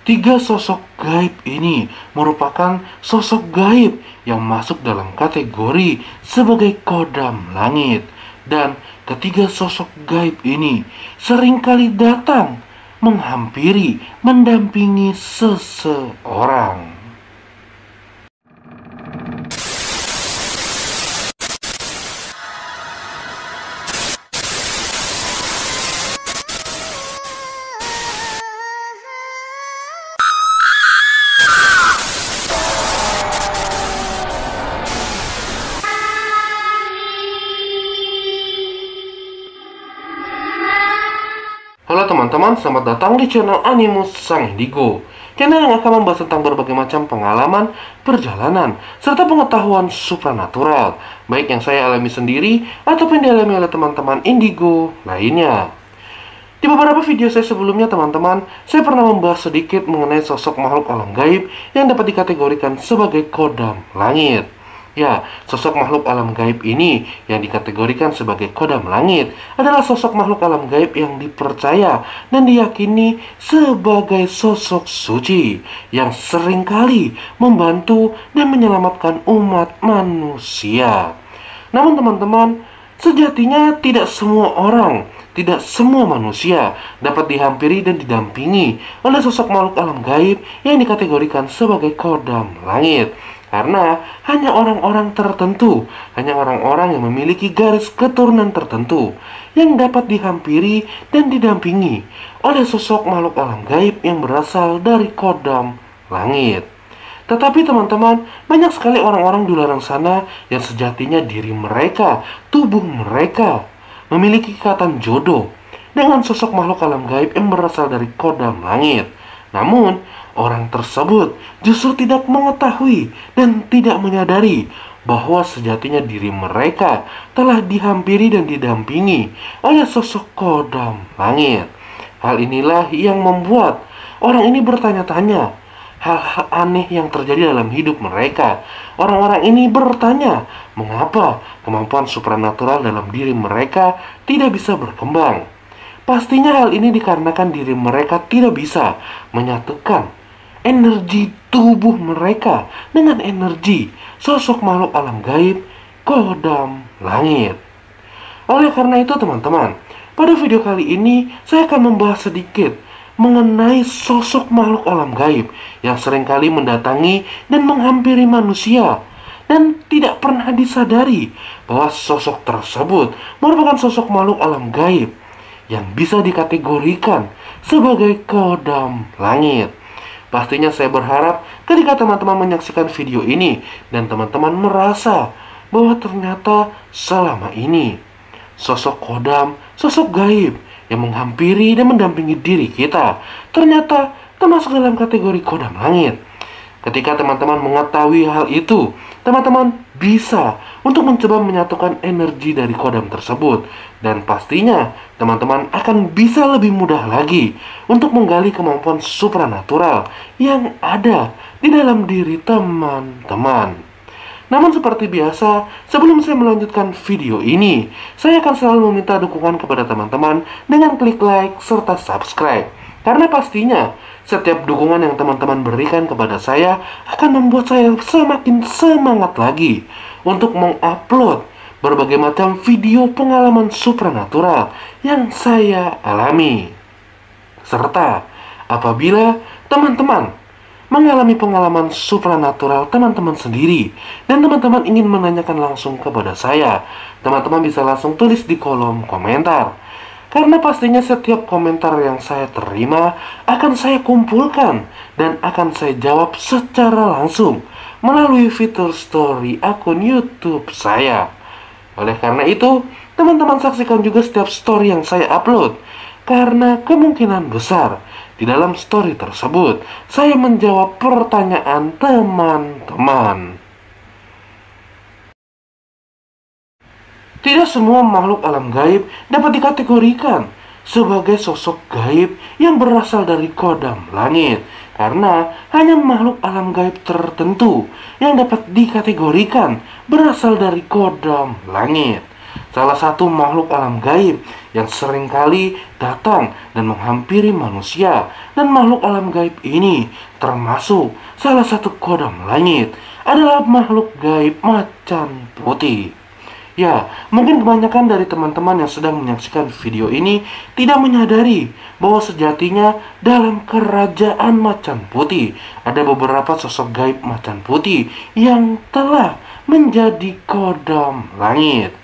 Tiga sosok gaib ini merupakan sosok gaib yang masuk dalam kategori sebagai kodam langit. Dan ketiga sosok gaib ini seringkali datang, menghampiri, mendampingi seseorang. Halo teman-teman, selamat datang di channel Animus Sang Indigo, channel yang akan membahas tentang berbagai macam pengalaman, perjalanan, serta pengetahuan supranatural, baik yang saya alami sendiri ataupun dialami oleh teman-teman Indigo lainnya. Di beberapa video saya sebelumnya teman-teman, saya pernah membahas sedikit mengenai sosok makhluk alam gaib yang dapat dikategorikan sebagai kodam langit. Ya, sosok makhluk alam gaib ini yang dikategorikan sebagai kodam langit adalah sosok makhluk alam gaib yang dipercaya dan diyakini sebagai sosok suci yang seringkali membantu dan menyelamatkan umat manusia. Namun teman-teman, sejatinya tidak semua orang, tidak semua manusia dapat dihampiri dan didampingi oleh sosok makhluk alam gaib yang dikategorikan sebagai kodam langit. Karena hanya orang-orang tertentu, hanya orang-orang yang memiliki garis keturunan tertentu yang dapat dihampiri dan didampingi oleh sosok makhluk alam gaib yang berasal dari kodam langit. Tetapi teman-teman, banyak sekali orang-orang di luar sana yang sejatinya diri mereka, tubuh mereka memiliki ikatan jodoh dengan sosok makhluk alam gaib yang berasal dari kodam langit. Namun, orang tersebut justru tidak mengetahui dan tidak menyadari bahwa sejatinya diri mereka telah dihampiri dan didampingi oleh sosok kodam langit. Hal inilah yang membuat orang ini bertanya-tanya hal-hal aneh yang terjadi dalam hidup mereka. Orang-orang ini bertanya, mengapa kemampuan supranatural dalam diri mereka tidak bisa berkembang? Pastinya hal ini dikarenakan diri mereka tidak bisa menyatukan energi tubuh mereka dengan energi sosok makhluk alam gaib kodam langit. Oleh karena itu teman-teman, pada video kali ini saya akan membahas sedikit mengenai sosok makhluk alam gaib yang seringkali mendatangi dan menghampiri manusia dan tidak pernah disadari bahwa sosok tersebut merupakan sosok makhluk alam gaib yang bisa dikategorikan sebagai kodam langit. Pastinya saya berharap ketika teman-teman menyaksikan video ini dan teman-teman merasa bahwa ternyata selama ini sosok kodam, sosok gaib yang menghampiri dan mendampingi diri kita ternyata termasuk dalam kategori kodam langit. Ketika teman-teman mengetahui hal itu, teman-teman bisa untuk mencoba menyatukan energi dari kodam tersebut. Dan pastinya teman-teman akan bisa lebih mudah lagi untuk menggali kemampuan supranatural yang ada di dalam diri teman-teman. Namun seperti biasa, sebelum saya melanjutkan video ini, saya akan selalu meminta dukungan kepada teman-teman dengan klik like serta subscribe. Karena pastinya setiap dukungan yang teman-teman berikan kepada saya akan membuat saya semakin semangat lagi untuk mengupload berbagai macam video pengalaman supranatural yang saya alami. Serta apabila teman-teman mengalami pengalaman supranatural teman-teman sendiri dan teman-teman ingin menanyakan langsung kepada saya, teman-teman bisa langsung tulis di kolom komentar. Karena pastinya setiap komentar yang saya terima akan saya kumpulkan dan akan saya jawab secara langsung melalui fitur story akun YouTube saya. Oleh karena itu, teman-teman saksikan juga setiap story yang saya upload. Karena kemungkinan besar di dalam story tersebut saya menjawab pertanyaan teman-teman. Tidak semua makhluk alam gaib dapat dikategorikan sebagai sosok gaib yang berasal dari kodam langit. Karena hanya makhluk alam gaib tertentu yang dapat dikategorikan berasal dari kodam langit. salah satu makhluk alam gaib yang seringkali datang dan menghampiri manusia. Dan makhluk alam gaib ini termasuk salah satu kodam langit adalah makhluk gaib macan putih. Ya, mungkin kebanyakan dari teman-teman yang sedang menyaksikan video ini tidak menyadari bahwa sejatinya dalam kerajaan macan putih ada beberapa sosok gaib macan putih yang telah menjadi kodam langit.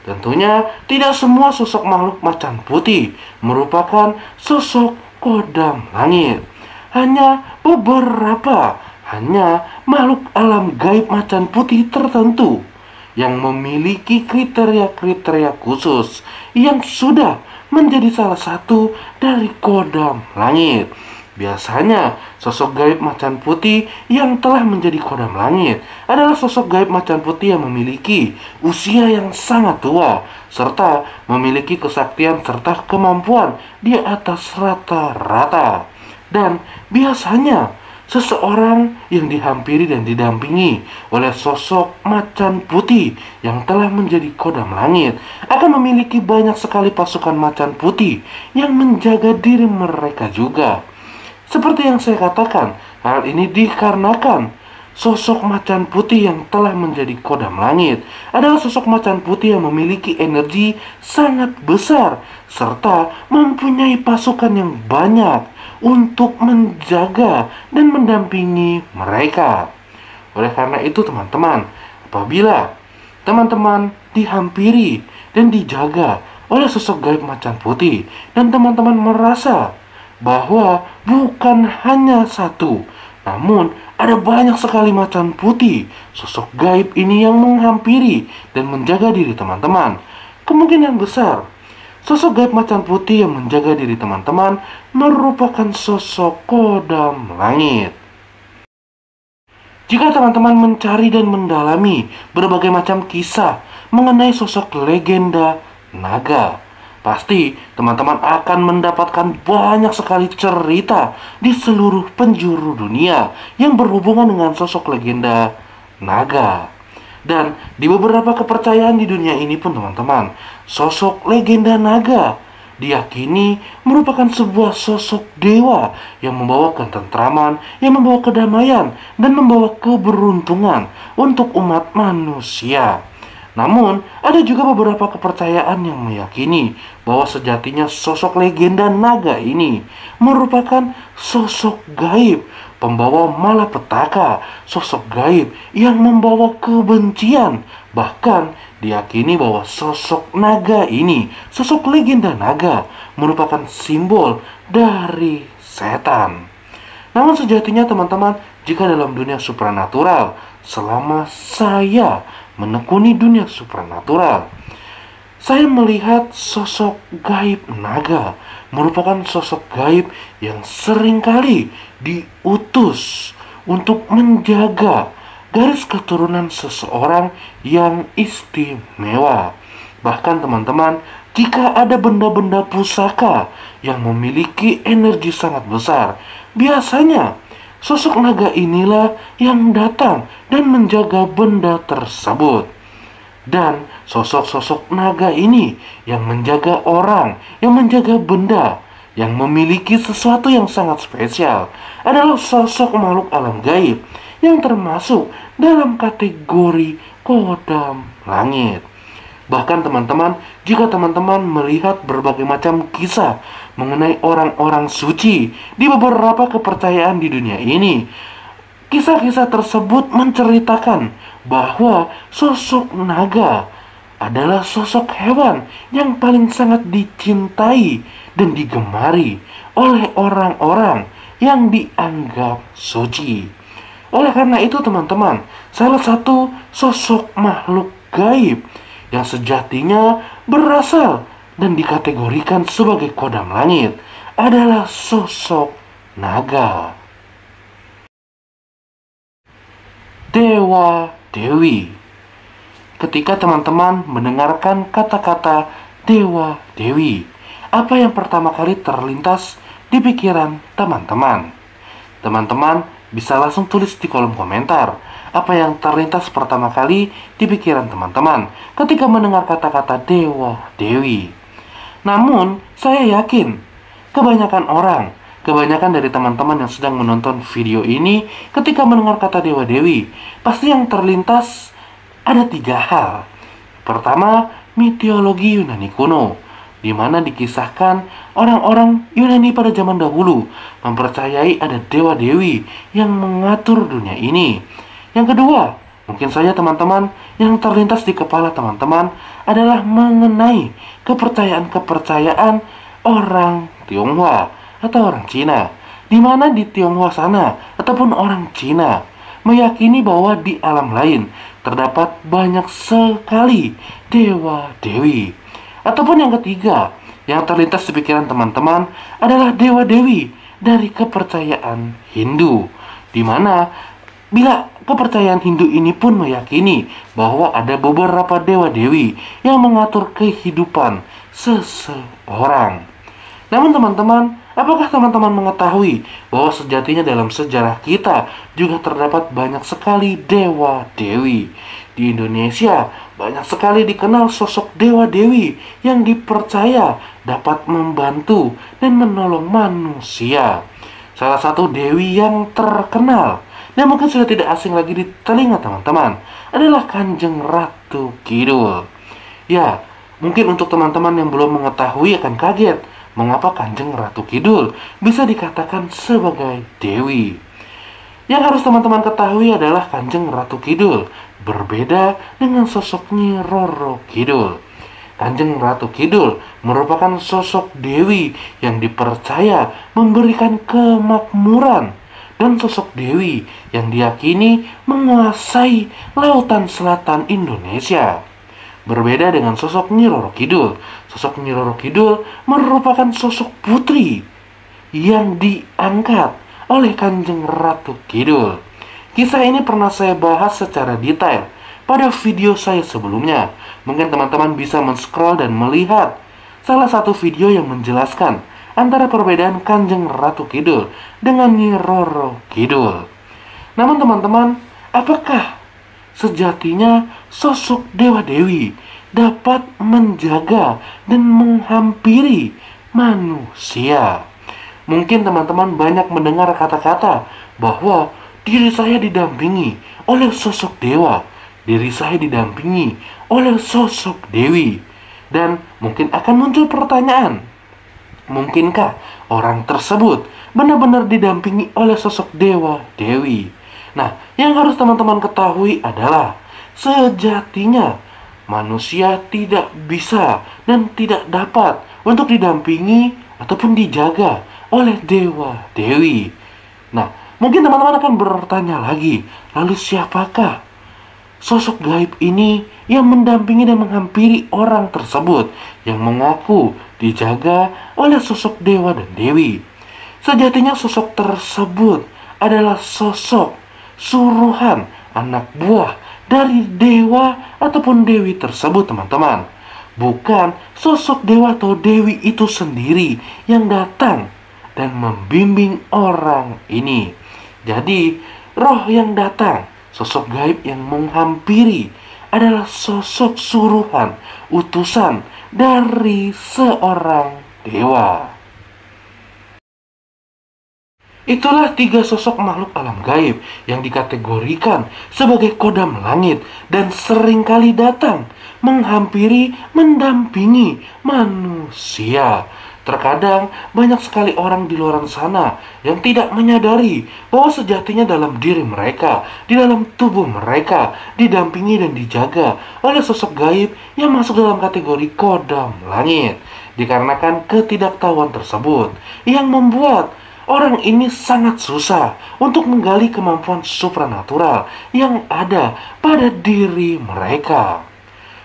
Tentunya tidak semua sosok makhluk macan putih merupakan sosok kodam langit. Hanya beberapa, hanya makhluk alam gaib macan putih tertentu yang memiliki kriteria-kriteria khusus yang sudah menjadi salah satu dari kodam langit. Biasanya sosok gaib macan putih yang telah menjadi kodam langit adalah sosok gaib macan putih yang memiliki usia yang sangat tua serta memiliki kesaktian serta kemampuan di atas rata-rata. Dan biasanya seseorang yang dihampiri dan didampingi oleh sosok macan putih yang telah menjadi kodam langit akan memiliki banyak sekali pasukan macan putih yang menjaga diri mereka juga. Seperti yang saya katakan, hal ini dikarenakan sosok macan putih yang telah menjadi kodam langit adalah sosok macan putih yang memiliki energi sangat besar serta mempunyai pasukan yang banyak untuk menjaga dan mendampingi mereka. Oleh karena itu teman-teman, apabila teman-teman dihampiri dan dijaga oleh sosok gaib macan putih dan teman-teman merasa bahwa bukan hanya satu, namun ada banyak sekali macan putih sosok gaib ini yang menghampiri dan menjaga diri teman-teman, kemungkinan besar sosok gaib macan putih yang menjaga diri teman-teman merupakan sosok kodam langit. Jika teman-teman mencari dan mendalami berbagai macam kisah mengenai sosok legenda naga, pasti teman-teman akan mendapatkan banyak sekali cerita di seluruh penjuru dunia yang berhubungan dengan sosok legenda naga. Dan di beberapa kepercayaan di dunia ini pun teman-teman, sosok legenda naga diyakini merupakan sebuah sosok dewa yang membawa ketentraman, yang membawa kedamaian, dan membawa keberuntungan untuk umat manusia. Namun, ada juga beberapa kepercayaan yang meyakini bahwa sejatinya sosok legenda naga ini merupakan sosok gaib, pembawa malapetaka, sosok gaib yang membawa kebencian. Bahkan diyakini bahwa sosok naga ini, sosok legenda naga, merupakan simbol dari setan. Namun sejatinya teman-teman, jika dalam dunia supranatural, selama saya menekuni dunia supranatural, saya melihat sosok gaib naga merupakan sosok gaib yang seringkali diutus untuk menjaga garis keturunan seseorang yang istimewa. Bahkan teman-teman, jika ada benda-benda pusaka yang memiliki energi sangat besar, biasanya sosok naga inilah yang datang dan menjaga benda tersebut. Dan sosok-sosok naga ini yang menjaga orang, yang menjaga benda, yang memiliki sesuatu yang sangat spesial adalah sosok makhluk alam gaib yang termasuk dalam kategori kodam langit. Bahkan teman-teman, jika teman-teman melihat berbagai macam kisah mengenai orang-orang suci di beberapa kepercayaan di dunia ini, kisah-kisah tersebut menceritakan bahwa sosok naga adalah sosok hewan yang paling sangat dicintai dan digemari oleh orang-orang yang dianggap suci. Oleh karena itu teman-teman, salah satu sosok makhluk gaib yang sejatinya berasal dan dikategorikan sebagai kodam langit adalah sosok naga. Dewa Dewi. Ketika teman-teman mendengarkan kata-kata Dewa Dewi, apa yang pertama kali terlintas di pikiran teman-teman? Teman-teman Bisa langsung tulis di kolom komentar apa yang terlintas pertama kali di pikiran teman-teman ketika mendengar kata-kata dewa dewi. Namun, saya yakin kebanyakan dari teman-teman yang sedang menonton video ini ketika mendengar kata dewa dewi, pasti yang terlintas ada 3 hal. Pertama, mitologi Yunani kuno, di mana dikisahkan orang-orang Yunani pada zaman dahulu mempercayai ada dewa-dewi yang mengatur dunia ini. Yang kedua, mungkin saja teman-teman yang terlintas di kepala teman-teman adalah mengenai kepercayaan-kepercayaan orang Tionghoa atau orang Cina, di mana di Tionghoa sana ataupun orang Cina meyakini bahwa di alam lain terdapat banyak sekali dewa-dewi. Ataupun yang ketiga, yang terlintas di pikiran teman-teman adalah dewa-dewi dari kepercayaan Hindu, di mana bila kepercayaan Hindu ini pun meyakini bahwa ada beberapa dewa-dewi yang mengatur kehidupan seseorang. Namun teman-teman, apakah teman-teman mengetahui bahwa sejatinya dalam sejarah kita juga terdapat banyak sekali dewa-dewi? Di Indonesia, banyak sekali dikenal sosok dewa-dewi yang dipercaya dapat membantu dan menolong manusia. Salah satu dewi yang terkenal dan mungkin sudah tidak asing lagi di telinga teman-teman adalah Kanjeng Ratu Kidul. Ya, mungkin untuk teman-teman yang belum mengetahui akan kaget mengapa Kanjeng Ratu Kidul bisa dikatakan sebagai dewi. Yang harus teman-teman ketahui adalah Kanjeng Ratu Kidul berbeda dengan sosok Nyi Roro Kidul. Kanjeng Ratu Kidul merupakan sosok dewi yang dipercaya memberikan kemakmuran dan sosok dewi yang diyakini menguasai lautan selatan Indonesia. Berbeda dengan sosok Nyi Roro Kidul, sosok Nyi Roro Kidul merupakan sosok putri yang diangkat oleh Kanjeng Ratu Kidul. Kisah ini pernah saya bahas secara detail pada video saya sebelumnya. Mungkin teman-teman bisa men-scroll dan melihat salah satu video yang menjelaskan antara perbedaan Kanjeng Ratu Kidul dengan Nyi Roro Kidul. Namun teman-teman, apakah sejatinya sosok dewa-dewi dapat menjaga dan menghampiri manusia? Mungkin teman-teman banyak mendengar kata-kata bahwa diri saya didampingi oleh sosok dewa, diri saya didampingi oleh sosok dewi. Dan mungkin akan muncul pertanyaan, mungkinkah orang tersebut benar-benar didampingi oleh sosok dewa dewi? Nah, yang harus teman-teman ketahui adalah sejatinya manusia tidak bisa dan tidak dapat untuk didampingi ataupun dijaga oleh dewa dewi. Nah, mungkin teman-teman akan bertanya lagi, lalu siapakah sosok gaib ini yang mendampingi dan menghampiri orang tersebut yang mengaku dijaga oleh sosok dewa dan dewi? Sejatinya sosok tersebut adalah sosok suruhan anak buah dari dewa ataupun dewi tersebut, teman-teman. Bukan sosok dewa atau dewi itu sendiri yang datang dan membimbing orang ini. Jadi, roh yang datang, sosok gaib yang menghampiri adalah sosok suruhan, utusan dari seorang dewa. Itulah 3 sosok makhluk alam gaib yang dikategorikan sebagai kodam langit dan seringkali datang, menghampiri, mendampingi manusia. Terkadang banyak sekali orang di luar sana yang tidak menyadari bahwa sejatinya dalam diri mereka, di dalam tubuh mereka, didampingi dan dijaga oleh sosok gaib yang masuk dalam kategori kodam langit. Dikarenakan ketidaktahuan tersebut yang membuat orang ini sangat susah untuk menggali kemampuan supranatural yang ada pada diri mereka.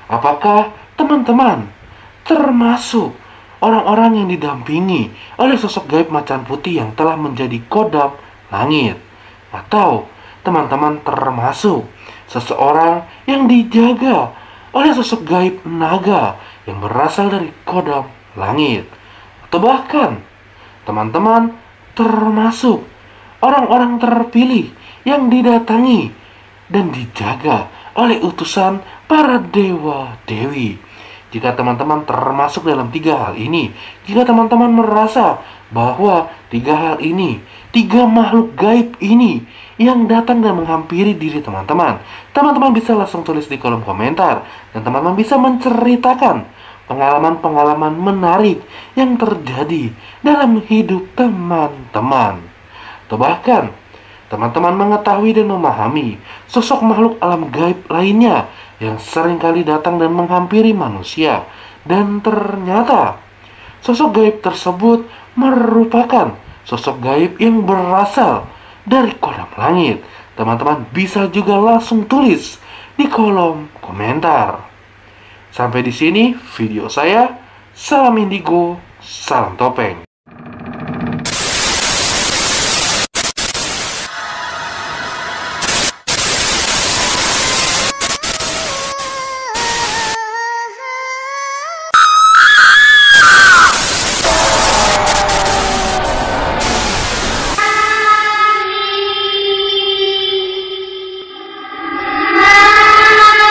Apakah teman-teman termasuk orang-orang yang didampingi oleh sosok gaib macan putih yang telah menjadi kodam langit? Atau teman-teman termasuk seseorang yang dijaga oleh sosok gaib naga yang berasal dari kodam langit? Atau bahkan teman-teman termasuk orang-orang terpilih yang didatangi dan dijaga oleh utusan para dewa-dewi. Jika teman-teman termasuk dalam tiga hal ini, jika teman-teman merasa bahwa tiga hal ini, tiga makhluk gaib ini yang datang dan menghampiri diri teman-teman, teman-teman bisa langsung tulis di kolom komentar dan teman-teman bisa menceritakan pengalaman-pengalaman menarik yang terjadi dalam hidup teman-teman. Atau bahkan teman-teman mengetahui dan memahami sosok makhluk alam gaib lainnya yang seringkali datang dan menghampiri manusia, dan ternyata sosok gaib tersebut merupakan sosok gaib yang berasal dari kodam langit. Teman-teman bisa juga langsung tulis di kolom komentar. Sampai di sini video saya. Salam indigo, salam topeng.